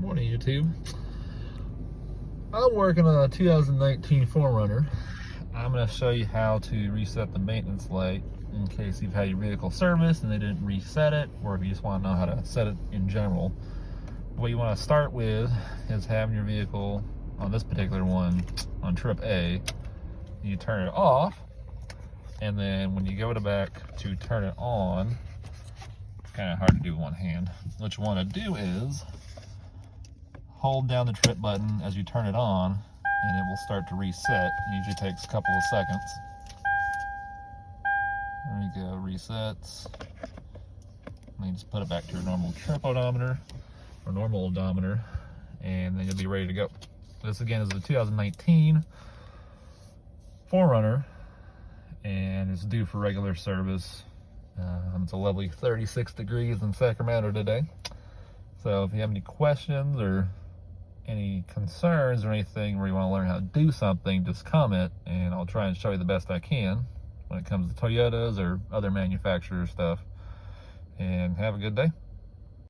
Morning, YouTube. I'm working on a 2019 4Runner. I'm going to show you how to reset the maintenance light in case you've had your vehicle serviced and they didn't reset it, or if you just want to know how to set it in general. What you want to start with is having your vehicle, on this particular one, on trip A. You turn it off, and then when you go back to turn it on, kind of hard to do with one hand. What you want to do is hold down the trip button as you turn it on, and it will start to reset. It usually takes a couple of seconds. There you go, resets. And you just put it back to your normal trip odometer or normal odometer, and then you'll be ready to go. This again is the 2019 4Runner, and it's due for regular service. It's a lovely 36 degrees in Sacramento today. So if you have any questions or any concerns or anything where you want to learn how to do something, just comment and I'll try and show you the best I can when it comes to Toyotas or other manufacturer stuff. And have a good day.